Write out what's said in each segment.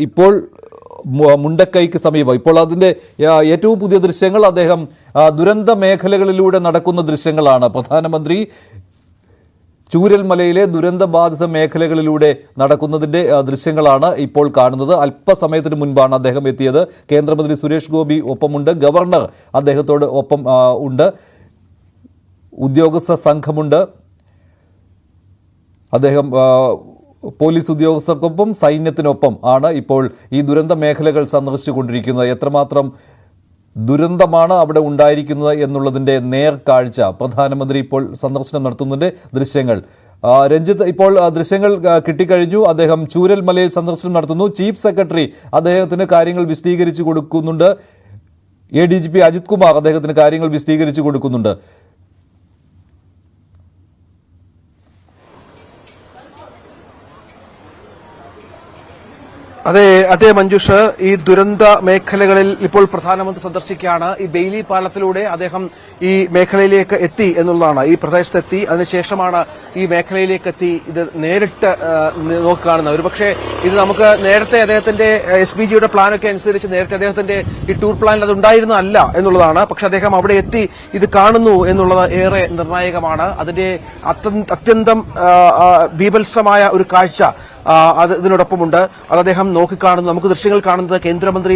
ഇപ്പോൾ മുണ്ടക്കൈക്ക് സമീപം ഇപ്പോൾ അതിൻ്റെ ഏറ്റവും പുതിയ ദൃശ്യങ്ങൾ അദ്ദേഹം ദുരന്ത മേഖലകളിലൂടെ നടക്കുന്ന ദൃശ്യങ്ങളാണ്. പ്രധാനമന്ത്രി ചൂരൽമലയിലെ ദുരന്തബാധിത മേഖലകളിലൂടെ നടക്കുന്നതിൻ്റെ ദൃശ്യങ്ങളാണ് ഇപ്പോൾ കാണുന്നത്. അല്പസമയത്തിന് മുൻപാണ് അദ്ദേഹം എത്തിയത്. കേന്ദ്രമന്ത്രി സുരേഷ് ഗോപി ഒപ്പമുണ്ട്, ഗവർണർ അദ്ദേഹത്തോട് ഒപ്പം ഉണ്ട്, ഉദ്യോഗസ്ഥ സംഘമുണ്ട്. അദ്ദേഹം പോലീസ് ഉദ്യോഗസ്ഥർക്കൊപ്പം സൈന്യത്തിനൊപ്പം ആണ് ഇപ്പോൾ ഈ ദുരന്ത മേഖലകൾ സന്ദർശിച്ചുകൊണ്ടിരിക്കുന്നത്. എത്രമാത്രം ദുരന്തമാണ് അവിടെ ഉണ്ടായിരിക്കുന്നത് എന്നുള്ളതിൻ്റെ നേർക്കാഴ്ച പ്രധാനമന്ത്രി ഇപ്പോൾ സന്ദർശനം നടത്തുന്നതിൻ്റെ ദൃശ്യങ്ങൾ. രഞ്ജിത്ത്, ഇപ്പോൾ ദൃശ്യങ്ങൾ കിട്ടിക്കഴിഞ്ഞു. അദ്ദേഹം ചൂരൽമലയിൽ സന്ദർശനം നടത്തുന്നു. ചീഫ് സെക്രട്ടറി അദ്ദേഹത്തിന് കാര്യങ്ങൾ വിശദീകരിച്ചു കൊടുക്കുന്നുണ്ട്. ADGP അജിത് കുമാർ അദ്ദേഹത്തിന് കാര്യങ്ങൾ വിശദീകരിച്ചു കൊടുക്കുന്നുണ്ട്. അതെ മഞ്ജുഷ്, ഈ ദുരന്ത മേഖലകളിൽ ഇപ്പോൾ പ്രധാനമന്ത്രി സന്ദർശിക്കുകയാണ്. ഈ ബെയിലി പാലത്തിലൂടെ അദ്ദേഹം ഈ മേഖലയിലേക്ക് എത്തി എന്നുള്ളതാണ്. ഈ പ്രദേശത്തെത്തി, അതിനുശേഷമാണ് ഈ മേഖലയിലേക്ക് എത്തി ഇത് നേരിട്ട് നോക്കുകയാണെന്ന്. ഒരുപക്ഷെ ഇത് നമുക്ക് നേരത്തെ അദ്ദേഹത്തിന്റെ SPGയുടെ പ്ലാനൊക്കെ അനുസരിച്ച് നേരത്തെ അദ്ദേഹത്തിന്റെ ഈ ടൂർ പ്ലാനിൽ അത് ഉണ്ടായിരുന്നതല്ല എന്നുള്ളതാണ്. പക്ഷെ അദ്ദേഹം അവിടെ എത്തി ഇത് കാണുന്നു എന്നുള്ളത് ഏറെ നിർണായകമാണ്. അതിന്റെ അത്യന്തം ബീഭത്സമായ ഒരു കാഴ്ച ഇതിനോടൊപ്പമുണ്ട്. അത് അദ്ദേഹം നോക്കിക്കാണുന്നു. നമുക്ക് ദൃശ്യങ്ങൾ കാണുന്നത് കേന്ദ്രമന്ത്രി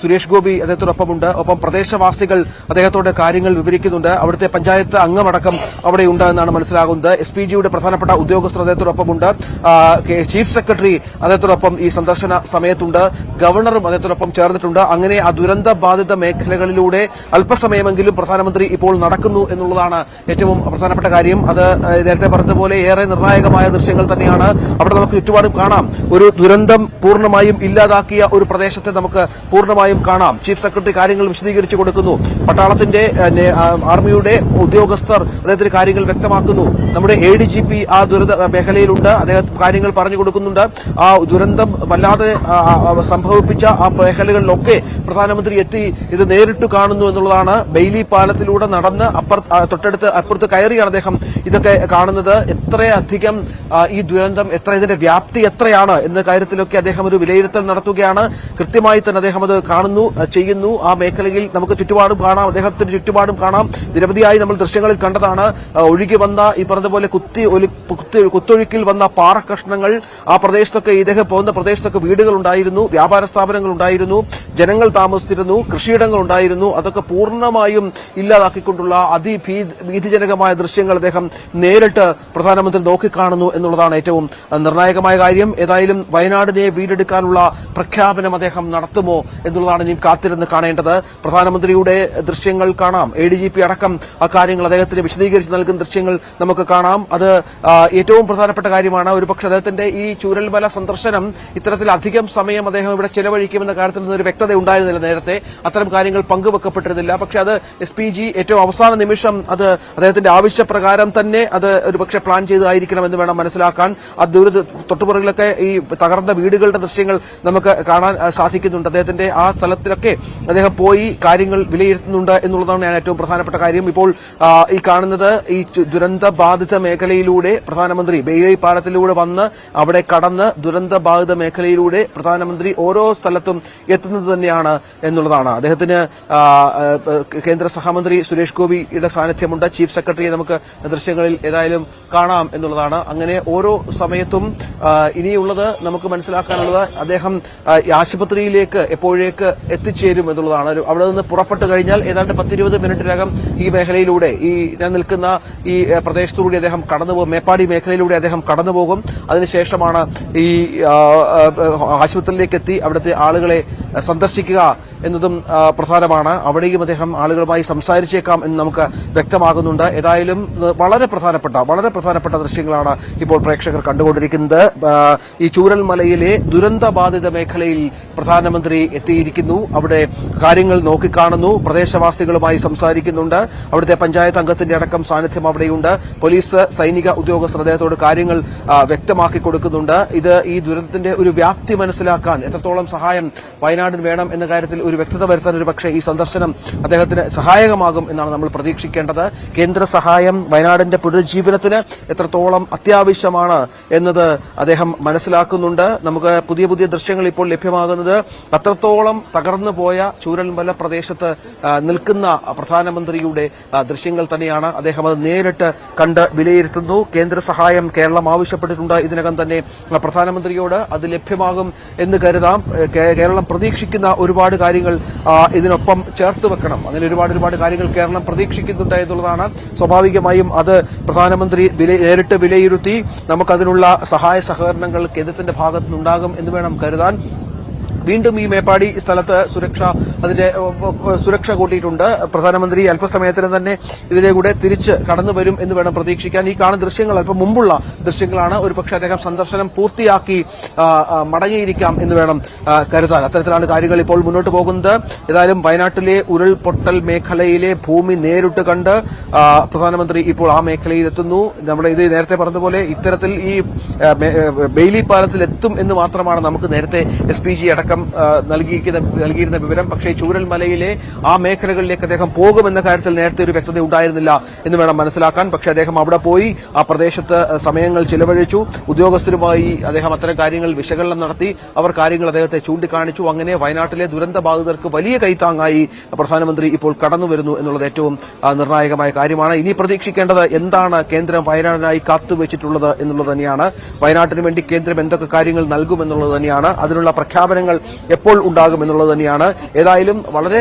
സുരേഷ് ഗോപി അദ്ദേഹത്തോടൊപ്പമുണ്ട്. ഒപ്പം പ്രദേശവാസികൾ അദ്ദേഹത്തോട് കാര്യങ്ങൾ വിവരിക്കുന്നുണ്ട്. അവിടുത്തെ പഞ്ചായത്ത് അംഗമടക്കം അവിടെയുണ്ട് എന്നാണ് മനസ്സിലാകുന്നത്. SPGയുടെ പ്രധാനപ്പെട്ട ഉദ്യോഗസ്ഥർ അദ്ദേഹത്തോടൊപ്പമുണ്ട്. ചീഫ് സെക്രട്ടറി അദ്ദേഹത്തോടൊപ്പം ഈ സന്ദർശന സമയത്തുണ്ട്. ഗവർണറും അദ്ദേഹത്തോടൊപ്പം ചേർന്നിട്ടുണ്ട്. അങ്ങനെ ആ ദുരന്ത ബാധിത മേഖലകളിലൂടെ അല്പസമയമെങ്കിലും പ്രധാനമന്ത്രി ഇപ്പോൾ നടക്കുന്നു എന്നുള്ളതാണ് ഏറ്റവും പ്രധാനപ്പെട്ട കാര്യം. അത് നേരത്തെ പറഞ്ഞതുപോലെ ഏറെ നിർണായകമായ ദൃശ്യങ്ങൾ തന്നെയാണ്. അവിടെ നമുക്ക് ചുറ്റുപാടും കാണാം. ഒരു ദുരന്തം പൂർണ്ണമായും ഇല്ലാതാക്കിയ ഒരു പ്രദേശത്തെ നമുക്ക് പൂർണ്ണമായും കാണാം. ചീഫ് സെക്രട്ടറി കാര്യങ്ങൾ വിശദീകരിച്ചു കൊടുക്കുന്നു. പട്ടാളത്തിന്റെ ആർമിയുടെ ഉദ്യോഗസ്ഥർ അദ്ദേഹത്തിന് കാര്യങ്ങൾ വ്യക്തമാക്കുന്നു. നമ്മുടെ ADGP ആ ദുരന്ത മേഖലയിലുണ്ട്. അദ്ദേഹം കാര്യങ്ങൾ പറഞ്ഞു കൊടുക്കുന്നുണ്ട്. ആ ദുരന്തം വല്ലാതെ സംഭവിപ്പിച്ച ആ മേഖലകളിലൊക്കെ പ്രധാനമന്ത്രി എത്തി ഇത് നേരിട്ട് കാണുന്നു എന്നുള്ളതാണ്. ബെയിലി പാലത്തിലൂടെ നടന്ന് അപ്പുറത്ത് കയറിയാണ് അദ്ദേഹം ഇതൊക്കെ കാണുന്നത്. എത്രയധികം ഈ ദുരന്തം ഇതിന്റെ വ്യാപ്തി എത്രയാണ് എന്ന കാര്യത്തിലൊക്കെ അദ്ദേഹം ഒരു വിലയിരുത്തൽ നടത്തുകയാണ്. കൃത്യമായി തന്നെ അദ്ദേഹം അത് കാണുന്നു, ചെയ്യുന്നു. ആ മേഖലയിൽ നമുക്ക് ചുറ്റുപാടും കാണാം, അദ്ദേഹത്തിന് ചുറ്റുപാടും കാണാം. നിരവധിയായി നമ്മൾ ദൃശ്യങ്ങളിൽ കണ്ടതാണ്. ഒഴുകി വന്ന ഈ പറഞ്ഞതുപോലെ കുത്തൊഴുക്കിൽ വന്ന പാറക്കഷ്ണങ്ങൾ ആ പ്രദേശത്തൊക്കെ ഇദ്ദേഹം പോകുന്ന പ്രദേശത്തൊക്കെ വീടുകൾ ഉണ്ടായിരുന്നു, വ്യാപാര സ്ഥാപനങ്ങൾ ഉണ്ടായിരുന്നു, ജനങ്ങൾ താമസിച്ചിരുന്നു, കൃഷിയിടങ്ങൾ ഉണ്ടായിരുന്നു. അതൊക്കെ പൂർണ്ണമായും ഇല്ലാതാക്കിക്കൊണ്ടുള്ള അതിഭീതിജനകമായ ദൃശ്യങ്ങൾ അദ്ദേഹം നേരിട്ട് പ്രധാനമന്ത്രി നോക്കിക്കാണുന്നു എന്നുള്ളതാണ് ഏറ്റവും നിർണായകമായ കാര്യം. ഏതായാലും വയനാടിനെ വീണ്ടെടുക്കാനുള്ള പ്രഖ്യാപനം അദ്ദേഹം നടത്തുമോ എന്നുള്ളതാണ് ഇനി കാത്തിരുന്ന് കാണേണ്ടത്. പ്രധാനമന്ത്രിയുടെ ദൃശ്യങ്ങൾ കാണാം. ADGP അടക്കം ആ കാര്യങ്ങൾ അദ്ദേഹത്തിന് വിശദീകരിച്ച് നൽകുന്ന ദൃശ്യങ്ങൾ നമുക്ക് കാണാം. അത് ഏറ്റവും പ്രധാനപ്പെട്ട കാര്യമാണ്. ഒരുപക്ഷെ അദ്ദേഹത്തിന്റെ ഈ ചൂരൽമല സന്ദർശനം ഇത്തരത്തിൽ അധികം സമയം അദ്ദേഹം ഇവിടെ ചെലവഴിക്കുമെന്ന കാര്യത്തിൽ നിന്നൊരു വ്യക്തത ഉണ്ടായിരുന്നില്ല. നേരത്തെ അത്തരം കാര്യങ്ങൾ പങ്കുവെക്കപ്പെട്ടിരുന്നില്ല. പക്ഷെ അത് SPG ഏറ്റവും അവസാന നിമിഷം അത് അദ്ദേഹത്തിന്റെ ആവശ്യപ്രകാരം തന്നെ അത് ഒരുപക്ഷെ പ്ലാൻ ചെയ്തായിരിക്കണമെന്ന് വേണം മനസ്സിലാക്കാൻ. തൊട്ടുപുറകിലൊക്കെ ഈ തകർന്ന വീടുകളുടെ ദൃശ്യങ്ങൾ നമുക്ക് കാണാൻ സാധിക്കുന്നുണ്ട്. അദ്ദേഹത്തിന്റെ ആ സ്ഥലത്തിലൊക്കെ അദ്ദേഹം പോയി കാര്യങ്ങൾ വിലയിരുത്തുന്നുണ്ട് എന്നുള്ളതാണ് ഞാൻ ഏറ്റവും പ്രധാനപ്പെട്ട കാര്യം. ഇപ്പോൾ ഈ കാണുന്നത് ഈ ദുരന്ത ബാധിത മേഖലയിലൂടെ പ്രധാനമന്ത്രി ബെയിലി പാലത്തിലൂടെ വന്ന് അവിടെ കടന്ന് ദുരന്ത ബാധിത മേഖലയിലൂടെ പ്രധാനമന്ത്രി ഓരോ സ്ഥലത്തും എത്തുന്നത് തന്നെയാണ് എന്നുള്ളതാണ്. അദ്ദേഹത്തിന് കേന്ദ്ര സഹമന്ത്രി സുരേഷ് ഗോപിയുടെ സാന്നിധ്യമുണ്ട്. ചീഫ് സെക്രട്ടറിയെ നമുക്ക് ദൃശ്യങ്ങളിൽ ഏതായാലും കാണാം എന്നുള്ളതാണ്. അങ്ങനെ ഓരോ സമയത്തും ഇനിയുള്ളത് നമുക്ക് മനസ്സിലാക്കാനുള്ളത് അദ്ദേഹം ആശുപത്രിയിലേക്ക് എപ്പോഴേക്ക് എത്തിച്ചേരും എന്നുള്ളതാണ്. അവിടെ നിന്ന് പുറപ്പെട്ടു കഴിഞ്ഞാൽ ഏതാണ്ട് 10-20 മിനിറ്റിനകം ഈ മേഖലയിലൂടെ ഞാൻ നിൽക്കുന്ന ഈ പ്രദേശത്തുകൂടി അദ്ദേഹം കടന്നുപോകും. മേപ്പാടി മേഖലയിലൂടെ അദ്ദേഹം കടന്നുപോകും. അതിനുശേഷമാണ് ഈ ആശുപത്രിയിലേക്ക് എത്തി അവിടുത്തെ ആളുകളെ സന്ദർശിക്കുക എന്നതും പ്രധാനമാണ്. അവിടെയും അദ്ദേഹം ആളുകളുമായി സംസാരിച്ചേക്കാം എന്ന് നമുക്ക് വ്യക്തമാകുന്നുണ്ട്. ഏതായാലും വളരെ പ്രധാനപ്പെട്ട ദൃശ്യങ്ങളാണ് ഇപ്പോൾ പ്രേക്ഷകർ കണ്ടുകൊണ്ടിരിക്കുന്നത്. ഈ ചൂരൽമലയിലെ ദുരന്തബാധിത മേഖലയിൽ പ്രധാനമന്ത്രി എത്തിയിരിക്കുന്നു. അവിടെ കാര്യങ്ങൾ നോക്കിക്കാണുന്നു, പ്രദേശവാസികളുമായി സംസാരിക്കുന്നുണ്ട്. അവിടുത്തെ പഞ്ചായത്ത് അംഗത്തിന്റെ അടക്കം സാന്നിധ്യം അവിടെയുണ്ട്. പോലീസ്, സൈനിക ഉദ്യോഗസ്ഥർ അദ്ദേഹത്തോട് കാര്യങ്ങൾ വ്യക്തമാക്കി കൊടുക്കുന്നുണ്ട്. ഇത് ഈ ദുരന്തത്തിന്റെ ഒരു വ്യാപ്തി മനസ്സിലാക്കാൻ എത്രത്തോളം സഹായം വയനാടിന് വേണം എന്ന കാര്യത്തിൽ ഒരു വ്യക്തത വരുത്താൻ ഒരു പക്ഷേ ഈ സന്ദർശനം അദ്ദേഹത്തിന് സഹായകമാകും എന്നാണ് നമ്മൾ പ്രതീക്ഷിക്കേണ്ടത്. കേന്ദ്ര സഹായം വയനാടിന്റെ പുനരുജ്ജീവനത്തിന് എത്രത്തോളം അത്യാവശ്യമാണ് എന്നത് അദ്ദേഹം മനസ്സിലാക്കുന്നുണ്ട്. നമുക്ക് പുതിയ പുതിയ ദൃശ്യങ്ങൾ ഇപ്പോൾ ലഭ്യമാകുന്നത് അത്രത്തോളം തകർന്നു പോയ ചൂരൽമല പ്രദേശത്ത് നിൽക്കുന്ന പ്രധാനമന്ത്രിയുടെ ദൃശ്യങ്ങൾ തന്നെയാണ്. അദ്ദേഹം അത് നേരിട്ട് കണ്ട് വിലയിരുത്തുന്നു. കേന്ദ്ര സഹായം കേരളം ആവശ്യപ്പെട്ടിട്ടുണ്ട് ഇതിനകം തന്നെ പ്രധാനമന്ത്രിയോട്. അത് ലഭ്യമാകും എന്ന് കരുതാം. കേരളം പ്രതീക്ഷിക്കുന്ന ഒരുപാട് കാര്യങ്ങൾ ഇതിനൊപ്പം ചേർത്ത് വെക്കണം. അങ്ങനെ ഒരുപാട് കാര്യങ്ങൾ കേരളം പ്രതീക്ഷിക്കുന്നുണ്ട് എന്നുള്ളതാണ്. സ്വാഭാവികമായും അത് പ്രധാനമന്ത്രി നേരിട്ട് വിലയിരുത്തി നമുക്കതിനുള്ള സഹായ സഹകരണങ്ങൾ കേന്ദ്രത്തിന്റെ ഭാഗത്തുനിന്നുണ്ടാകും എന്ന് വേണം കരുതാൻ. വീണ്ടും ഈ മേപ്പാടി സ്ഥലത്ത് സുരക്ഷ കൂട്ടിയിട്ടുണ്ട്. പ്രധാനമന്ത്രി അല്പസമയത്തിന് തന്നെ ഇതിലൂടെ തിരിച്ച് കടന്നു വരും എന്ന് വേണം പ്രതീക്ഷിക്കാൻ. ഈ കാണുന്ന ദൃശ്യങ്ങൾ അല്പം മുമ്പുള്ള ദൃശ്യങ്ങളാണ്. ഒരുപക്ഷെ അദ്ദേഹം സന്ദർശനം പൂർത്തിയാക്കി മടങ്ങിയിരിക്കാം എന്ന് വേണം കരുതാൻ. അത്തരത്തിലാണ് കാര്യങ്ങൾ ഇപ്പോൾ മുന്നോട്ട് പോകുന്നത്. ഏതായാലും വയനാട്ടിലെ ഉരുൾപൊട്ടൽ മേഖലയിലെ ഭൂമി നേരിട്ട് കണ്ട് പ്രധാനമന്ത്രി ഇപ്പോൾ ആ മേഖലയിലെത്തുന്നു. നമ്മുടെ ഇത് നേരത്തെ പറഞ്ഞതുപോലെ ഇത്തരത്തിൽ ഈ ബെയിലി പാലത്തിൽ എത്തും എന്ന് മാത്രമാണ് നമുക്ക് നേരത്തെ SPG അടക്കം നൽകിയിരുന്ന വിവരം. പക്ഷേ ചൂരൽമലയിലെ ആ മേഖലകളിലേക്ക് അദ്ദേഹം പോകുമെന്ന കാര്യത്തിൽ നേരത്തെ ഒരു വ്യക്തത ഉണ്ടായിരുന്നില്ല എന്ന് വേണം മനസ്സിലാക്കാൻ. പക്ഷേ അദ്ദേഹം അവിടെ പോയി ആ പ്രദേശത്ത് സമയങ്ങൾ ചിലവഴിച്ചു. ഉദ്യോഗസ്ഥരുമായി അദ്ദേഹം അത്തരം കാര്യങ്ങൾ വിശകലനം നടത്തി. അവർ കാര്യങ്ങൾ അദ്ദേഹത്തെ ചൂണ്ടിക്കാണിച്ചു. അങ്ങനെ വയനാട്ടിലെ ദുരന്ത ബാധിതർക്ക് വലിയ കൈത്താങ്ങായി പ്രധാനമന്ത്രി ഇപ്പോൾ കടന്നുവരുന്നു എന്നുള്ളത് ഏറ്റവും നിർണായകമായ കാര്യമാണ്. ഇനി പ്രതീക്ഷിക്കേണ്ടത് എന്താണ് കേന്ദ്രം വയനാടിനായി കാത്തുവച്ചിട്ടുള്ളത് എന്നുള്ളത് തന്നെയാണ്. വയനാട്ടിന് വേണ്ടി കേന്ദ്രം എന്തൊക്കെ കാര്യങ്ങൾ നൽകുമെന്നുള്ളത് തന്നെയാണ്. അതിനുള്ള പ്രഖ്യാപനങ്ങൾ എപ്പോൾ ഉണ്ടാകും എന്നുള്ളത് തന്നെയാണ്. ഏതായാലും വളരെ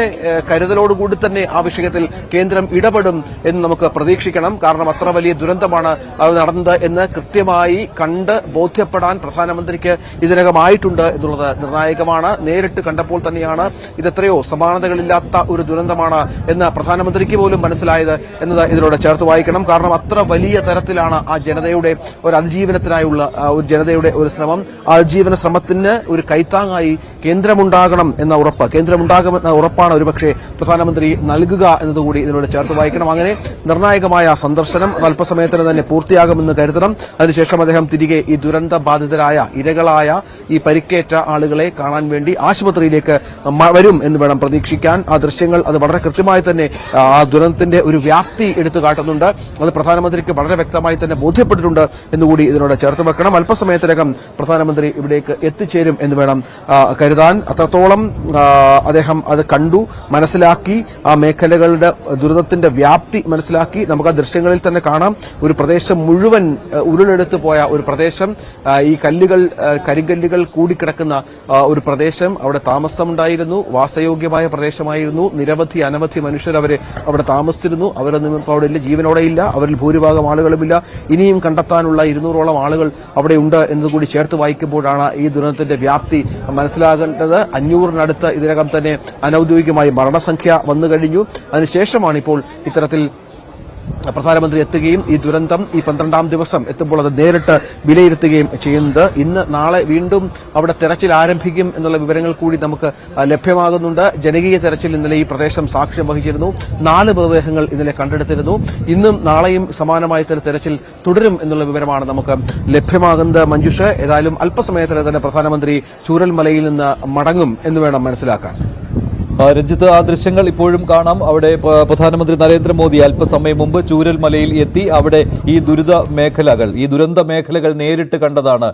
കരുതലോടുകൂടി തന്നെ ആ വിഷയത്തിൽ കേന്ദ്രം ഇടപെടും എന്ന് നമുക്ക് പ്രതീക്ഷിക്കണം. കാരണം അത്ര വലിയ ദുരന്തമാണ് അത് നടന്നത് എന്ന് കൃത്യമായി കണ്ട് ബോധ്യപ്പെടാൻ പ്രധാനമന്ത്രിക്ക് ഇതിനകമായിട്ടുണ്ട് എന്നുള്ളത് നിർണായകമാണ്. നേരിട്ട് കണ്ടപ്പോൾ തന്നെയാണ് ഇതെത്രയോ സമാനതകളില്ലാത്ത ഒരു ദുരന്തമാണ് എന്ന് പ്രധാനമന്ത്രിക്ക് പോലും മനസ്സിലായത് എന്നത് ഇതിലൂടെ ചേർത്ത് വായിക്കണം. കാരണം അത്ര വലിയ തരത്തിലാണ് ആ ജനതയുടെ ഒരു അതിജീവനത്തിനായുള്ള ഒരു ജനതയുടെ ഒരു ശ്രമം. ആ അതിജീവന ശ്രമത്തിന് ഒരു കൈത്താങ്ങായി കേന്ദ്രമുണ്ടാകണം എന്ന ഉറപ്പാണ് ഒരുപക്ഷെ പ്രധാനമന്ത്രി നൽകുക എന്നതുകൂടി ഇതിലൂടെ ചേർത്ത് വായിക്കണം. അങ്ങനെ നിർണായകമായ സന്ദർശനം അല്പസമയത്തിന് തന്നെ പൂർത്തിയാകുമെന്ന് കരുതണം. അതിനുശേഷം അദ്ദേഹം തിരികെ ഈ ദുരന്ത ബാധിതരായ ഇരകളായ ഈ പരിക്കേറ്റ ആളുകളെ കാണാൻ വേണ്ടി ആശുപത്രിയിലേക്ക് വരും എന്ന് വേണം പ്രതീക്ഷിക്കാൻ. ആ ദൃശ്യങ്ങൾ അത് വളരെ കൃത്യമായി തന്നെ ആ ദുരന്തത്തിന്റെ ഒരു വ്യാപ്തി എടുത്തു കാട്ടുന്നുണ്ട്. അത് പ്രധാനമന്ത്രിക്ക് വളരെ വ്യക്തമായി തന്നെ ബോധ്യപ്പെട്ടിട്ടുണ്ട് എന്നുകൂടി ഇതിനോട് ചേർത്ത് വെക്കണം. അല്പസമയത്തിനകം പ്രധാനമന്ത്രി ഇവിടേക്ക് എത്തിച്ചേരും എന്ന് വേണം കരുതാൻ. അത്രത്തോളം അദ്ദേഹം അത് കണ്ടു, മനസ്സിലാക്കി, ആ മേഖലകളുടെ ദുരിതത്തിന്റെ വ്യാപ്തി മനസ്സിലാക്കി. നമുക്ക് ആ ദൃശ്യങ്ങളിൽ തന്നെ കാണാം. ഒരു പ്രദേശം മുഴുവൻ ഉരുളെടുത്തു പോയ ഒരു പ്രദേശം, ഈ കരിങ്കല്ലുകൾ കൂടിക്കിടക്കുന്ന ഒരു പ്രദേശം. അവിടെ താമസമുണ്ടായിരുന്നു, വാസയോഗ്യമായ പ്രദേശമായിരുന്നു. അനവധി മനുഷ്യർ അവിടെ താമസിച്ചിരുന്നു. അവരൊന്നും ഇപ്പോൾ അവിടെ ഇല്ല, ജീവനോടെ ഇല്ല. അവരിൽ ഭൂരിഭാഗം ആളുകളുമില്ല. ഇനിയും കണ്ടെത്താനുള്ള 200ഓളം ആളുകൾ അവിടെ ഉണ്ട് എന്നതുകൂടി ചേർത്ത് വായിക്കുമ്പോഴാണ് ഈ ദുരന്തത്തിന്റെ വ്യാപ്തി മനസ്സിലാകേണ്ടത്. 500-നടുത്ത് ഇതിനകം തന്നെ അനൌദ്യോഗികമായി മരണസംഖ്യ വന്നു കഴിഞ്ഞു. അതിനുശേഷമാണ് ഇപ്പോൾ ഇത്തരത്തിൽ പ്രധാനമന്ത്രി എത്തുകയും ഈ ദുരന്തം ഈ 12ാം ദിവസം എത്തുമ്പോൾ അത് നേരിട്ട് വിലയിരുത്തുകയും ചെയ്യുന്നത്. ഇന്ന് നാളെ വീണ്ടും അവിടെ തെരച്ചിൽ ആരംഭിക്കും എന്നുള്ള വിവരങ്ങൾ കൂടി നമുക്ക് ലഭ്യമാകുന്നുണ്ട്. ജനകീയ തെരച്ചിൽ ഇന്നലെ ഈ പ്രദേശം സാക്ഷ്യം വഹിച്ചിരുന്നു. 4 മൃതദേഹങ്ങൾ ഇന്നലെ കണ്ടെടുത്തിരുന്നു. ഇന്നും നാളെയും സമാനമായ തെരച്ചിൽ തുടരും എന്നുള്ള വിവരമാണ് നമുക്ക് ലഭ്യമാകുന്നത്. മഞ്ജുഷ്, ഏതായാലും അല്പസമയത്തിന് തന്നെ പ്രധാനമന്ത്രി ചൂരൽമലയിൽ നിന്ന് മടങ്ങും എന്ന് വേണം മനസ്സിലാക്കാൻ. രഞ്ജിത്ത്, ആ ദൃശ്യങ്ങൾ ഇപ്പോഴും കാണാം. അവിടെ പ്രധാനമന്ത്രി നരേന്ദ്രമോദി അല്പസമയം മുമ്പ് ചൂരൽമലയിൽ എത്തി അവിടെ ഈ ദുരന്ത മേഖലകൾ നേരിട്ട് കണ്ടതാണ്.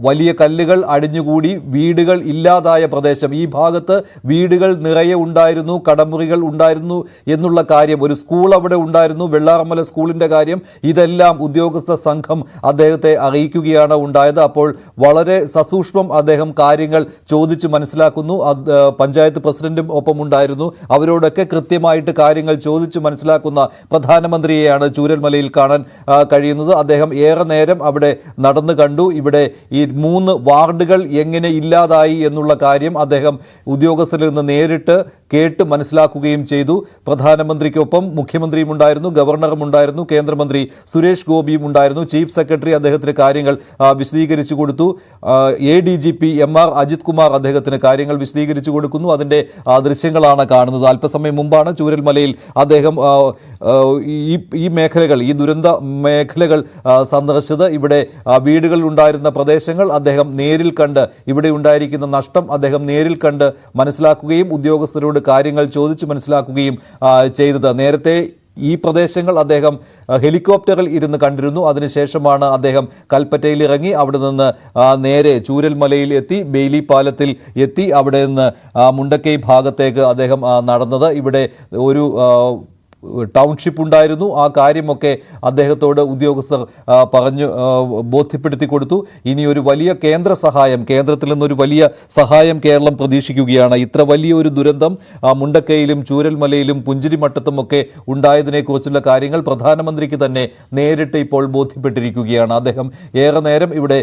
വലിയ കല്ലുകൾ അടിഞ്ഞുകൂടി വീടുകൾ ഇല്ലാതായ പ്രദേശം. ഈ ഭാഗത്ത് വീടുകൾ നിറയെ ഉണ്ടായിരുന്നു, കടമുറികൾ ഉണ്ടായിരുന്നു എന്നുള്ള കാര്യം, ഒരു സ്കൂൾ അവിടെ ഉണ്ടായിരുന്നു, വെള്ളാറമ്മല സ്കൂളിൻ്റെ കാര്യം, ഇതെല്ലാം ഉദ്യോഗസ്ഥ സംഘം അദ്ദേഹത്തെ അറിയിക്കുകയാണ് ഉണ്ടായത്. അപ്പോൾ വളരെ സസൂക്ഷ്മം അദ്ദേഹം കാര്യങ്ങൾ ചോദിച്ച് മനസ്സിലാക്കുന്നു. പഞ്ചായത്ത് പ്രസിഡന്റ് ഒപ്പമുണ്ടായിരുന്നു. അവരോടൊക്കെ കൃത്യമായിട്ട് കാര്യങ്ങൾ ചോദിച്ചു മനസ്സിലാക്കുന്ന പ്രധാനമന്ത്രിയെയാണ് ചൂരൽമലയിൽ കാണാൻ കഴിയുന്നത്. അദ്ദേഹം ഏറെ നേരം അവിടെ നടന്നു കണ്ടു. ഇവിടെ ഈ 3 വാർഡുകൾ എങ്ങനെ ഇല്ലാതായി എന്നുള്ള കാര്യം അദ്ദേഹം ഉദ്യോഗസ്ഥരിൽ നിന്ന് നേരിട്ട് കേട്ട് മനസ്സിലാക്കുകയും ചെയ്തു. പ്രധാനമന്ത്രിക്കൊപ്പം മുഖ്യമന്ത്രിയും ഉണ്ടായിരുന്നു, ഗവർണറും ഉണ്ടായിരുന്നു, കേന്ദ്രമന്ത്രി സുരേഷ് ഗോപിയും ഉണ്ടായിരുന്നു. ചീഫ് സെക്രട്ടറി അദ്ദേഹത്തിന് കാര്യങ്ങൾ വിശദീകരിച്ചു കൊടുത്തു. ADGP MR അജിത് കുമാർ അദ്ദേഹത്തിന് കാര്യങ്ങൾ വിശദീകരിച്ചു കൊടുക്കുന്നു. അതിൻ്റെ ദൃശ്യങ്ങളാണ് കാണുന്നത്. അല്പസമയം മുമ്പാണ് ചൂരൽമലയിൽ അദ്ദേഹം ഈ ദുരന്ത മേഖലകൾ സന്ദർശിച്ചത്. ഇവിടെ വീടുകളിൽ ഉണ്ടായിരുന്ന പ്രദേശങ്ങൾ അദ്ദേഹം നേരിൽ കണ്ട് ഇവിടെ ഉണ്ടായിരിക്കുന്ന നഷ്ടം അദ്ദേഹം നേരിൽ കണ്ട് മനസ്സിലാക്കുകയും ഉദ്യോഗസ്ഥരോട് കാര്യങ്ങൾ ചോദിച്ചു മനസ്സിലാക്കുകയും ചെയ്തത്. നേരത്തെ ഈ പ്രദേശങ്ങൾ അദ്ദേഹം ഹെലികോപ്റ്ററിൽ ഇരുന്ന് കണ്ടിരുന്നു. അതിനുശേഷമാണ് അദ്ദേഹം കൽപ്പറ്റയിൽ ഇറങ്ങി അവിടെ നിന്ന് നേരെ ചൂരൽമലയിൽ എത്തി, ബെയിലി പാലത്തിൽ എത്തി, അവിടെ നിന്ന് മുണ്ടക്കൈ ഭാഗത്തേക്ക് അദ്ദേഹം നടന്നത്. ഇവിടെ ഒരു ടൗൺഷിപ്പ് ഉണ്ടായിരുന്നു. ആ കാര്യമൊക്കെ അദ്ദേഹത്തോട് ഉദ്യോഗസ്ഥർ പറഞ്ഞു ബോധ്യപ്പെടുത്തി കൊടുത്തു. ഇനി ഒരു വലിയ കേന്ദ്ര സഹായം, കേന്ദ്രത്തിൽ നിന്നൊരു വലിയ സഹായം കേരളം പ്രതീക്ഷിക്കുകയാണ്. ഇത്ര വലിയൊരു ദുരന്തം മുണ്ടക്കൈയിലും ചൂരൽമലയിലും പുഞ്ചിരിമട്ടത്തുമൊക്കെ ഉണ്ടായതിനെക്കുറിച്ചുള്ള കാര്യങ്ങൾ പ്രധാനമന്ത്രിക്ക് തന്നെ നേരിട്ട് ഇപ്പോൾ ബോധ്യപ്പെട്ടിരിക്കുകയാണ്. അദ്ദേഹം ഏറെ നേരം ഇവിടെ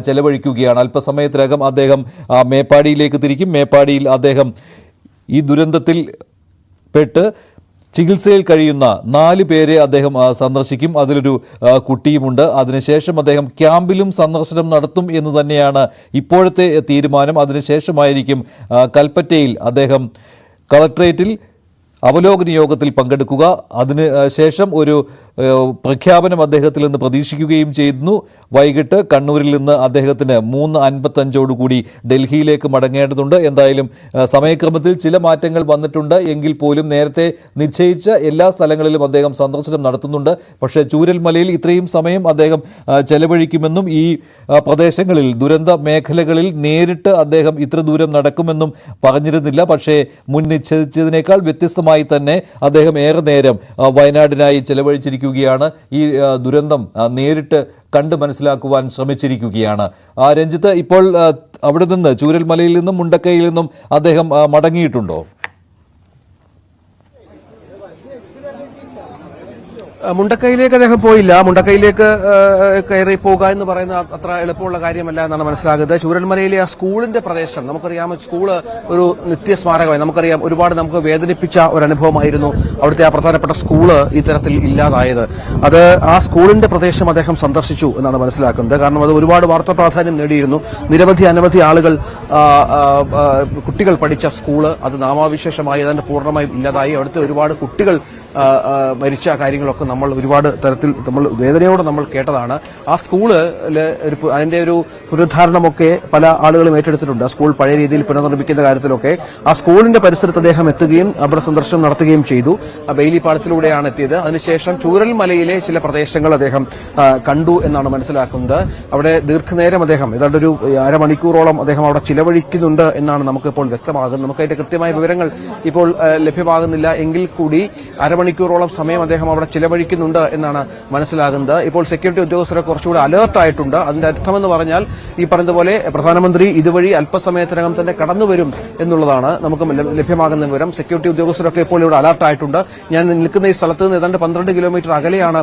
ചെലവഴിക്കുകയാണ്. അല്പസമയത്തിനകം അദ്ദേഹം മേപ്പാടിയിലേക്ക് തിരിക്കും. മേപ്പാടിയിൽ അദ്ദേഹം ഈ ദുരന്തത്തിൽ പെട്ട് ചികിത്സയിൽ കഴിയുന്ന 4 പേരെ അദ്ദേഹം സന്ദർശിക്കും. അതിലൊരു കുട്ടിയുമുണ്ട്. അതിനുശേഷം അദ്ദേഹം ക്യാമ്പിലും സന്ദർശനം നടത്തും എന്ന് തന്നെയാണ് ഇപ്പോഴത്തെ തീരുമാനം. അതിനുശേഷമായിരിക്കും കൽപ്പറ്റയിൽ അദ്ദേഹം കളക്ട്രേറ്റിൽ അവലോകന യോഗത്തിൽ പങ്കെടുക്കുക. അതിന് ശേഷം ഒരു പ്രഖ്യാപനം അദ്ദേഹത്തിൽ നിന്ന് പ്രതീക്ഷിക്കുകയും ചെയ്യുന്നു. വൈകിട്ട് കണ്ണൂരിൽ നിന്ന് അദ്ദേഹത്തിന് 3:55 ഡൽഹിയിലേക്ക് മടങ്ങേണ്ടതുണ്ട്. എന്തായാലും സമയക്രമത്തിൽ ചില മാറ്റങ്ങൾ വന്നിട്ടുണ്ട് എങ്കിൽ പോലും നേരത്തെ നിശ്ചയിച്ച എല്ലാ സ്ഥലങ്ങളിലും അദ്ദേഹം സന്ദർശനം നടത്തുന്നുണ്ട്. പക്ഷേ ചൂരൽമലയിൽ ഇത്രയും സമയം അദ്ദേഹം ചെലവഴിക്കുമെന്നും ഈ പ്രദേശങ്ങളിൽ ദുരന്ത മേഖലകളിൽ നേരിട്ട് അദ്ദേഹം ഇത്ര ദൂരം നടക്കുമെന്നും പറഞ്ഞിരുന്നില്ല. പക്ഷേ മുൻ നിശ്ചയിച്ചതിനേക്കാൾ വ്യത്യസ്തമായി തന്നെ അദ്ദേഹം ഏറെ നേരം വയനാടിനായി ചെലവഴിച്ചിരിക്കുകയാണ്. ഈ ദുരന്തം നേരിട്ട് കണ്ട് മനസ്സിലാക്കുവാൻ ശ്രമിച്ചിരിക്കുകയാണ്. രഞ്ജിത്ത്, ഇപ്പോൾ അവിടെ നിന്ന് ചൂരൽമലയിൽ നിന്നും മുണ്ടക്കൈയിൽ നിന്നും അദ്ദേഹം മടങ്ങിയിട്ടുണ്ടോ? മുണ്ടക്കൈയിലേക്ക് അദ്ദേഹം പോയില്ല. മുണ്ടക്കൈയിലേക്ക് കയറി പോകുക എന്ന് പറയുന്ന അത്ര എളുപ്പമുള്ള കാര്യമല്ല എന്നാണ് മനസ്സിലാകുന്നത്. ചൂരൽമലയിലെ ആ സ്കൂളിന്റെ പ്രദേശം നമുക്കറിയാം. സ്കൂള് ഒരു നിത്യസ്മാരകമായി നമുക്കറിയാം. ഒരുപാട് നമുക്ക് വേദനിപ്പിച്ച ഒരു അനുഭവമായിരുന്നു അവിടുത്തെ ആ പ്രധാനപ്പെട്ട സ്കൂള് ഇത്തരത്തിൽ ഇല്ലാതായത്. അത് ആ സ്കൂളിന്റെ പ്രദേശം അദ്ദേഹം സന്ദർശിച്ചു എന്നാണ് മനസ്സിലാക്കുന്നത്. കാരണം അത് ഒരുപാട് വാർത്താ പ്രാധാന്യം നേടിയിരുന്നു. അനവധി ആളുകൾ കുട്ടികൾ പഠിച്ച സ്കൂള് അത് നാമാവിശേഷമായി അതിന്റെ പൂർണ്ണമായും ഇല്ലാതായി. അവിടുത്തെ ഒരുപാട് കുട്ടികൾ മരിച്ച കാര്യങ്ങളൊക്കെ നമ്മൾ ഒരുപാട് തരത്തിൽ നമ്മൾ വേദനയോടെ നമ്മൾ കേട്ടതാണ്. ആ സ്കൂളില് അതിന്റെ ഒരു പുനരുദ്ധാരണമൊക്കെ പല ആളുകളും ഏറ്റെടുത്തിട്ടുണ്ട്. ആ സ്കൂൾ പഴയ രീതിയിൽ പുനർനിർമ്മിക്കുന്ന കാര്യത്തിലൊക്കെ ആ സ്കൂളിന്റെ പരിസരത്ത് അദ്ദേഹം എത്തുകയും അവിടെ സന്ദർശനം നടത്തുകയും ചെയ്തു. ആ ബെയിലി പാലത്തിലൂടെയാണ് എത്തിയത്. അതിനുശേഷം ചൂരൽമലയിലെ ചില പ്രദേശങ്ങൾ അദ്ദേഹം കണ്ടു എന്നാണ് മനസ്സിലാക്കുന്നത്. അവിടെ ദീർഘനേരം അദ്ദേഹം ഏതാണ്ട് ഒരു അരമണിക്കൂറോളം അദ്ദേഹം അവിടെ ചിലവഴിക്കുന്നുണ്ട് എന്നാണ് നമുക്കിപ്പോൾ വ്യക്തമാകുന്നത്. നമുക്ക് അതിന്റെ കൃത്യമായ വിവരങ്ങൾ ഇപ്പോൾ ലഭ്യമാകുന്നില്ല എങ്കിൽ കൂടി അരമണിക്കൂറോളം സമയം അദ്ദേഹം അവിടെ ചിലവഴിക്കുന്നുണ്ട് എന്നാണ് മനസ്സിലാകുന്നത്. ഇപ്പോൾ സെക്യൂരിറ്റി ഉദ്യോഗസ്ഥരെ കുറച്ചുകൂടി അലേർട്ടായിട്ടുണ്ട്. അതിന്റെ അർത്ഥമെന്ന് പറഞ്ഞാൽ ഈ പറഞ്ഞതുപോലെ പ്രധാനമന്ത്രി ഇതുവഴി അല്പസമയത്തിനകം തന്നെ കടന്നുവരും എന്നുള്ളതാണ് നമുക്ക് ലഭ്യമാകുന്ന വിവരം. സെക്യൂരിറ്റി ഉദ്യോഗസ്ഥരൊക്കെ ഇപ്പോൾ ഇവിടെ അലർട്ടായിട്ടുണ്ട്. ഞാൻ നിൽക്കുന്ന ഈ സ്ഥലത്ത് നിന്ന് ഏതാണ്ട് 12 കിലോമീറ്റർ അകലെയാണ്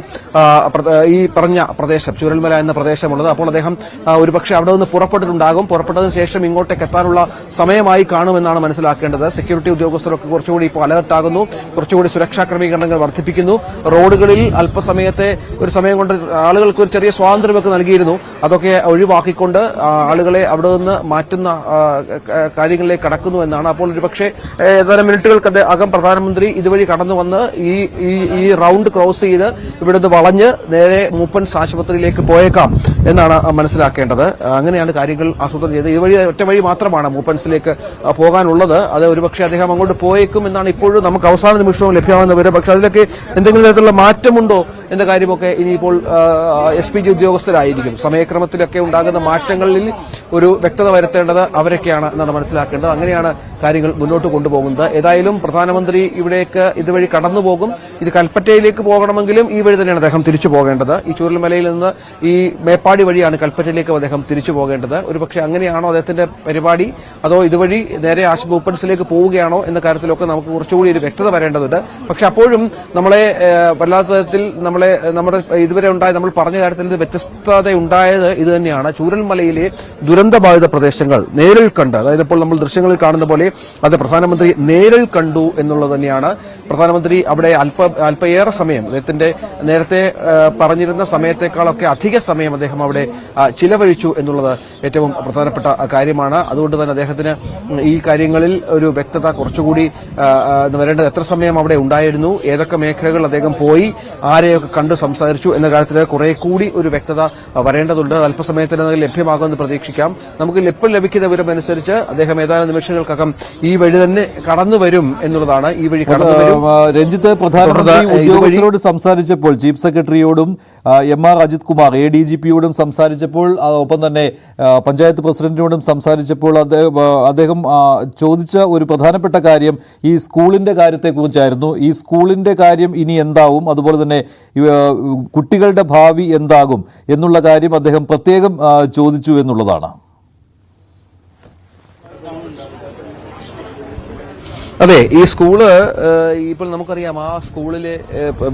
ഈ പറഞ്ഞ പ്രദേശം ചൂരൽമല എന്ന പ്രദേശമുള്ളത്. അപ്പോൾ അദ്ദേഹം ഒരുപക്ഷെ അവിടെ നിന്ന് പുറപ്പെട്ടിട്ടുണ്ടാകും. പുറപ്പെട്ടതിന് ശേഷം ഇങ്ങോട്ടേക്ക് എത്താനുള്ള സമയമായി കാണുമെന്നാണ് മനസ്സിലാക്കേണ്ടത്. സെക്യൂരിറ്റി ഉദ്യോഗസ്ഥരൊക്കെ കുറച്ചുകൂടി ഇപ്പോൾ അലർട്ടാകുന്നു. കുറച്ചുകൂടി സുരക്ഷാ ക്രമീകരണങ്ങൾ വർദ്ധിപ്പിക്കുന്നു. റോഡുകളിൽ അല്പസമയത്തെ ഒരു സമയം കൊണ്ട് ആളുകൾക്ക് ഒരു ചെറിയ സ്വാതന്ത്ര്യമൊക്കെ നൽകിയിരുന്നു. അതൊക്കെ ഒഴിവാക്കിക്കൊണ്ട് ആളുകളെ അവിടെ നിന്ന് മാറ്റുന്ന കാര്യങ്ങളിലേക്ക് കടക്കുന്നു എന്നാണ്. അപ്പോൾ ഒരുപക്ഷെ ഏതാനും മിനിറ്റുകൾക്ക് അകം പ്രധാനമന്ത്രി ഇതുവഴി കടന്നു വന്ന് ഈ റൌണ്ട് ക്രോസ് ചെയ്ത് ഇവിടുന്ന് വളഞ്ഞ് നേരെ മൂപ്പൻസ് ആശുപത്രിയിലേക്ക് പോയേക്കാം എന്നാണ് മനസ്സിലാക്കേണ്ടത്. അങ്ങനെയാണ് കാര്യങ്ങൾ ആസൂത്രണം ചെയ്തത്. ഇതുവഴി ഒറ്റ വഴി മാത്രമാണ് മൂപ്പൻസിലേക്ക് പോകാനുള്ളത്. അത് ഒരുപക്ഷെ അദ്ദേഹം അങ്ങോട്ട് പോയേക്കും എന്നാണ് ഇപ്പോഴും നമുക്ക് അവസാന നിമിഷവും ലഭ്യമാകുന്ന വിവരം. പക്ഷെ അതിലൊക്കെ എന്തെങ്കിലും തരത്തിലുള്ള മാറ്റമുണ്ടോ എന്ന കാര്യമൊക്കെ ഇനിയിപ്പോൾ SPG ഉദ്യോഗസ്ഥരായിരിക്കും. സമയക്രമത്തിലൊക്കെ ഉണ്ടാകുന്ന മാറ്റങ്ങളിൽ ഒരു വ്യക്തത വരുത്തേണ്ടത് അവരൊക്കെയാണ് എന്നാണ് മനസ്സിലാക്കേണ്ടത്. അങ്ങനെയാണ് കാര്യങ്ങൾ മുന്നോട്ട് കൊണ്ടുപോകുന്നത്. ഏതായാലും പ്രധാനമന്ത്രി ഇവിടേക്ക് ഇതുവഴി കടന്നുപോകും. ഇത് കൽപ്പറ്റയിലേക്ക് പോകണമെങ്കിലും ഈ വഴി തന്നെയാണ് അദ്ദേഹം തിരിച്ചു പോകേണ്ടത്. ഈ ചൂരൽമലയിൽ നിന്ന് ഈ മേപ്പാടി വഴിയാണ് കൽപ്പറ്റയിലേക്ക് അദ്ദേഹം തിരിച്ചു പോകേണ്ടത്. ഒരുപക്ഷെ അങ്ങനെയാണോ അദ്ദേഹത്തിന്റെ പരിപാടി, അതോ ഇതുവഴി നേരെ മൂപ്പൻസിലേക്ക് പോവുകയാണോ എന്ന കാര്യത്തിലൊക്കെ നമുക്ക് കുറച്ചുകൂടി ഒരു വ്യക്തത വരേണ്ടതുണ്ട്. പക്ഷെ അപ്പോഴും നമ്മളെ വല്ലാത്ത തരത്തിൽ നമ്മുടെ ഇതുവരെ നമ്മൾ പറഞ്ഞ കാര്യത്തിൽ വ്യത്യസ്തത ഉണ്ടായത് ഇത് തന്നെയാണ്. ചൂരൽമലയിലെ ദുരന്തബാധിത പ്രദേശങ്ങൾ നേരിൽ കണ്ട്, അതായത് ഇപ്പോൾ നമ്മൾ ദൃശ്യങ്ങളിൽ കാണുന്ന പോലെ അത് പ്രധാനമന്ത്രി നേരിൽ കണ്ടു എന്നുള്ളത് തന്നെയാണ്. പ്രധാനമന്ത്രി അവിടെ അല്പയേറെ സമയം അദ്ദേഹത്തിന്റെ നേരത്തെ പറഞ്ഞിരുന്ന സമയത്തേക്കാളൊക്കെ അധിക സമയം അദ്ദേഹം അവിടെ ചിലവഴിച്ചു എന്നുള്ളത് ഏറ്റവും പ്രധാനപ്പെട്ട കാര്യമാണ്. അതുകൊണ്ട് തന്നെ അദ്ദേഹത്തിന് ഈ കാര്യങ്ങളിൽ ഒരു വ്യക്തത കുറച്ചുകൂടി വരേണ്ടത്. എത്ര സമയം അവിടെ ഉണ്ടായിരുന്നു, ഏതൊക്കെ മേഖലകൾ അദ്ദേഹം പോയി, ആരെയൊക്കെ വിദ്യാർത്ഥികളൊക്കെ കണ്ട് സംസാരിച്ചു എന്ന കാര്യത്തിൽ കുറെ കൂടി ഒരു വ്യക്തത വരേണ്ടതുണ്ട്. അല്പസമയത്തിനകം ലഭ്യമാകുമെന്ന് പ്രതീക്ഷിക്കാം. നമുക്ക് ഇപ്പോൾ ലഭിക്കുന്ന വിവരമനുസരിച്ച് അദ്ദേഹം ഏതാനും നിമിഷങ്ങൾക്കകം ഈ വഴി തന്നെ കടന്നു വരും എന്നുള്ളതാണ്. ഈ വഴി കടന്നു വരും. രഞ്ജിത്ത്, പ്രധാനമന്ത്രി ഉദ്യോഗസ്ഥരോട് സംസാരിച്ചപ്പോൾ ചീഫ് സെക്രട്ടറിയോടും MR അജിത് കുമാർ ADGPയോടും സംസാരിച്ചപ്പോൾ ഒപ്പം തന്നെ പഞ്ചായത്ത് പ്രസിഡന്റിനോടും സംസാരിച്ചപ്പോൾ അദ്ദേഹം ചോദിച്ച ഒരു പ്രധാനപ്പെട്ട കാര്യം ഈ സ്കൂളിന്റെ കാര്യത്തെക്കുറിച്ചായിരുന്നു. ഈ സ്കൂളിന്റെ കാര്യം ഇനി എന്താവും, അതുപോലെ തന്നെ കുട്ടികളുടെ ഭാവി എന്താകും എന്നുള്ള കാര്യം അദ്ദേഹം പ്രത്യേകം ചോദിച്ചു എന്നുള്ളതാണ്. അതെ, ഈ സ്കൂള് ഇപ്പോൾ നമുക്കറിയാം, ആ സ്കൂളിലെ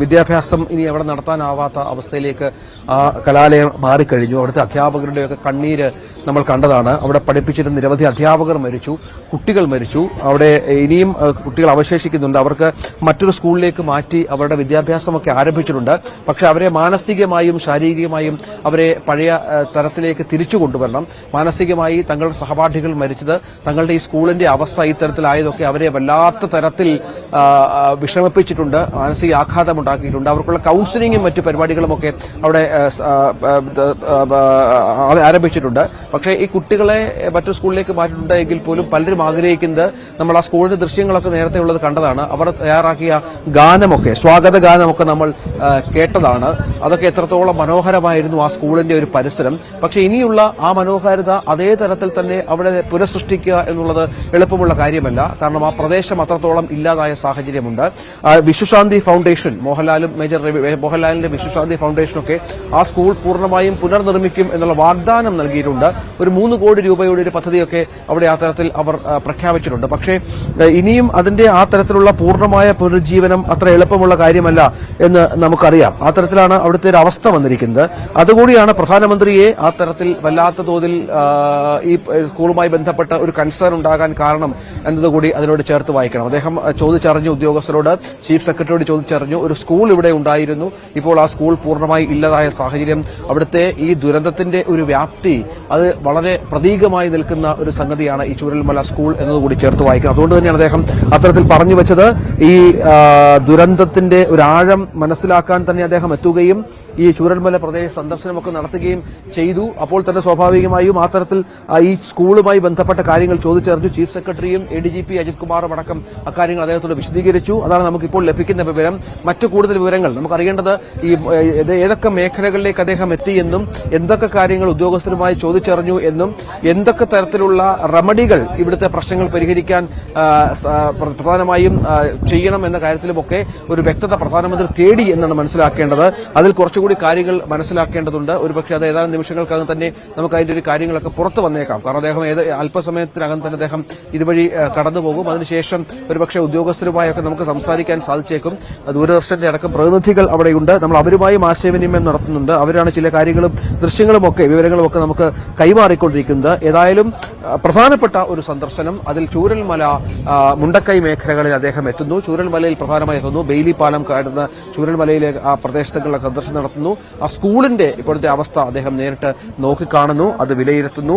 വിദ്യാഭ്യാസം ഇനി അവിടെ നടത്താനാവാത്ത അവസ്ഥയിലേക്ക് ആ കലാലയം മാറിക്കഴിഞ്ഞു. അവിടുത്തെ അധ്യാപകരുടെയൊക്കെ കണ്ണീര് നമ്മൾ കണ്ടതാണ്. അവിടെ പഠിപ്പിച്ചിരുന്ന നിരവധി അധ്യാപകർ മരിച്ചു, കുട്ടികൾ മരിച്ചു. അവിടെ ഇനിയും കുട്ടികൾ അവശേഷിക്കുന്നുണ്ട്. അവർക്ക് മറ്റൊരു സ്കൂളിലേക്ക് മാറ്റി അവരുടെ വിദ്യാഭ്യാസമൊക്കെ ആരംഭിച്ചിട്ടുണ്ട്. പക്ഷെ അവരെ മാനസികമായും ശാരീരികമായും അവരെ പഴയ തരത്തിലേക്ക് തിരിച്ചു കൊണ്ടുവരണം. മാനസികമായി തങ്ങളുടെ സഹപാഠികൾ മരിച്ചത്, തങ്ങളുടെ ഈ സ്കൂളിന്റെ അവസ്ഥ ഇത്തരത്തിലായതൊക്കെ അവരെ വല്ലാത്ത തരത്തിൽ വിഷമിപ്പിച്ചിട്ടുണ്ട്, മാനസിക ആഘാതം ഉണ്ടാക്കിയിട്ടുണ്ട്. അവർക്കുള്ള കൌൺസിലിംഗും മറ്റു പരിപാടികളുമൊക്കെ അവിടെ ആരംഭിച്ചിട്ടുണ്ട്. പക്ഷേ ഈ കുട്ടികളെ മറ്റു സ്കൂളിലേക്ക് മാറ്റിയിട്ടുണ്ട് എങ്കിൽ പോലും പലരും ആഗ്രഹിക്കുന്നത്, നമ്മൾ ആ സ്കൂളിന്റെ ദൃശ്യങ്ങളൊക്കെ നേരത്തെ ഉള്ളത് കണ്ടതാണ്, അവർ തയ്യാറാക്കിയ ഗാനമൊക്കെ, സ്വാഗത ഗാനമൊക്കെ നമ്മൾ കേട്ടതാണ്. അതൊക്കെ എത്രത്തോളം മനോഹരമായിരുന്നു ആ സ്കൂളിന്റെ ഒരു പരിസരം. പക്ഷേ ഇനിയുള്ള ആ മനോഹാരിത അതേ തരത്തിൽ തന്നെ അവിടെ പുനഃസൃഷ്ടിക്കുക എന്നുള്ളത് എളുപ്പമുള്ള കാര്യമല്ല. കാരണം ആ പ്രദേശം അത്രത്തോളം ഇല്ലാതായ സാഹചര്യമുണ്ട്. വിശ്വശാന്തി ഫൗണ്ടേഷൻ, മോഹൻലാലിന്റെ വിശ്വശാന്തി ഫൗണ്ടേഷനൊക്കെ ആ സ്കൂൾ പൂർണ്ണമായും പുനർനിർമ്മിക്കും എന്നുള്ള വാഗ്ദാനം നൽകിയിട്ടുണ്ട്. ഒരു 3 കോടി രൂപയുടെ ഒരു പദ്ധതിയൊക്കെ അവിടെ ആ തരത്തിൽ അവർ പ്രഖ്യാപിച്ചിട്ടുണ്ട്. പക്ഷേ ഇനിയും അതിന്റെ ആ തരത്തിലുള്ള പൂർണ്ണമായ പുനരുജ്ജീവനം അത്ര എളുപ്പമുള്ള കാര്യമല്ല എന്ന് നമുക്കറിയാം. ആ തരത്തിലാണ് അവിടുത്തെ ഒരു അവസ്ഥ വന്നിരിക്കുന്നത്. അതുകൂടിയാണ് പ്രധാനമന്ത്രിയെ ആ തരത്തിൽ വല്ലാത്ത തോതിൽ ഈ സ്കൂളുമായി ബന്ധപ്പെട്ട ഒരു കൺസേൺ ഉണ്ടാകാൻ കാരണം എന്നതുകൂടി അതിനോട് ചേർത്ത് വായിക്കണം. അദ്ദേഹം ചോദിച്ചറിഞ്ഞു, ഉദ്യോഗസ്ഥരോട്, ചീഫ് സെക്രട്ടറിയോട് ചോദിച്ചറിഞ്ഞു. ഒരു സ്കൂൾ ഇവിടെ ഉണ്ടായിരുന്നു, ഇപ്പോൾ ആ സ്കൂൾ പൂർണ്ണമായി ഇല്ലാതായ സാഹചര്യം, അവിടുത്തെ ഈ ദുരന്തത്തിന്റെ ഒരു വ്യാപ്തി, അത് വളരെ പ്രതീകമായി നിൽക്കുന്ന ഒരു സംഗതിയാണ് ഈ ചൂരൽമല സ്കൂൾ എന്നതുകൂടി ചേർത്ത് വായിക്കണം. അതുകൊണ്ട് തന്നെയാണ് അദ്ദേഹം അത്തരത്തിൽ പറഞ്ഞു വെച്ചത്. ഈ ദുരന്തത്തിന്റെ ഒരു ആഴം മനസ്സിലാക്കാൻ തന്നെ അദ്ദേഹം എത്തുകയും ഈ ചൂരൽമല പ്രദേശ സന്ദർശനമൊക്കെ നടത്തുകയും ചെയ്തു. അപ്പോൾ തന്നെ സ്വാഭാവികമായും ആ തരത്തിൽ ഈ സ്കൂളുമായി ബന്ധപ്പെട്ട കാര്യങ്ങൾ ചോദിച്ചറിഞ്ഞു. ചീഫ് സെക്രട്ടറിയും ADGP അജിത് കുമാറും അടക്കം അക്കാര്യങ്ങൾ അദ്ദേഹത്തോട് വിശദീകരിച്ചു. അതാണ് നമുക്കിപ്പോൾ ലഭിക്കുന്ന വിവരം. മറ്റു കൂടുതൽ വിവരങ്ങൾ നമുക്കറിയേണ്ടത് ഈ ഏതൊക്കെ മേഖലകളിലേക്ക് അദ്ദേഹം എത്തിയെന്നും എന്തൊക്കെ കാര്യങ്ങൾ ഉദ്യോഗസ്ഥരുമായി ചോദിച്ചറിഞ്ഞു എന്നും എന്തൊക്കെ തരത്തിലുള്ള റെമഡികൾ ഇവിടുത്തെ പ്രശ്നങ്ങൾ പരിഹരിക്കാൻ പ്രധാനമായും ചെയ്യണം എന്ന കാര്യത്തിലുമൊക്കെ ഒരു വ്യക്തത പ്രധാനമന്ത്രി തേടി എന്നാണ് മനസ്സിലാക്കേണ്ടത്. അതിൽ കുറച്ചുകൂടി കാര്യങ്ങൾ മനസ്സിലാക്കേണ്ടതുണ്ട്. ഒരുപക്ഷെ അത് ഏതാനും നിമിഷങ്ങൾക്കകം തന്നെ നമുക്ക് അതിന്റെ ഒരു കാര്യങ്ങളൊക്കെ പുറത്തു വന്നേക്കാം. കാരണം അദ്ദേഹം അല്പസമയത്തിനകം തന്നെ അദ്ദേഹം ഇതുവഴി കടന്നുപോകും. അതിനുശേഷം ഒരുപക്ഷെ ഉദ്യോഗസ്ഥരുമായൊക്കെ നമുക്ക് സംസാരിക്കാൻ സാധിച്ചേക്കും. ദൂരദർശന്റെ അടക്കം പ്രതിനിധികൾ അവിടെയുണ്ട്. നമ്മൾ അവരുമായും ആശയവിനിമയം നടത്തുന്നുണ്ട്. അവരാണ് ചില കാര്യങ്ങളും ദൃശ്യങ്ങളുമൊക്കെ വിവരങ്ങളുമൊക്കെ നമുക്ക് കൈമാറിക്കൊണ്ടിരിക്കുന്നത്. ഏതായാലും പ്രധാനപ്പെട്ട ഒരു സന്ദർശനം. അതിൽ ചൂരൽമല, മുണ്ടക്കൈ മേഖലകളിൽ അദ്ദേഹം എത്തുന്നു. ചൂരൽമലയിൽ പ്രധാനമായി എത്തുന്നു. ബെയിലി പാലം കടന്ന് ചൂരൽമലയിലെ ആ പ്രദേശത്തുള്ള സന്ദർശനം നടത്തുന്നു. ആ സ്കൂളിന്റെ ഇപ്പോഴത്തെ അവസ്ഥ അദ്ദേഹം നേരിട്ട് നോക്കിക്കാണുന്നു, അത് വിലയിരുത്തുന്നു.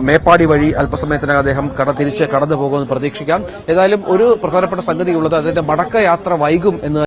മേപ്പാടി വഴി അല്പസമയത്തിനകം അദ്ദേഹം തിരിച്ച് കടന്നു പോകുമെന്ന് പ്രതീക്ഷിക്കാം. ഏതായാലും ഒരു പ്രധാനപ്പെട്ട സംഗതിയുള്ളത്, അതിന്റെ മടക്കയാത്ര വൈകും എന്ന്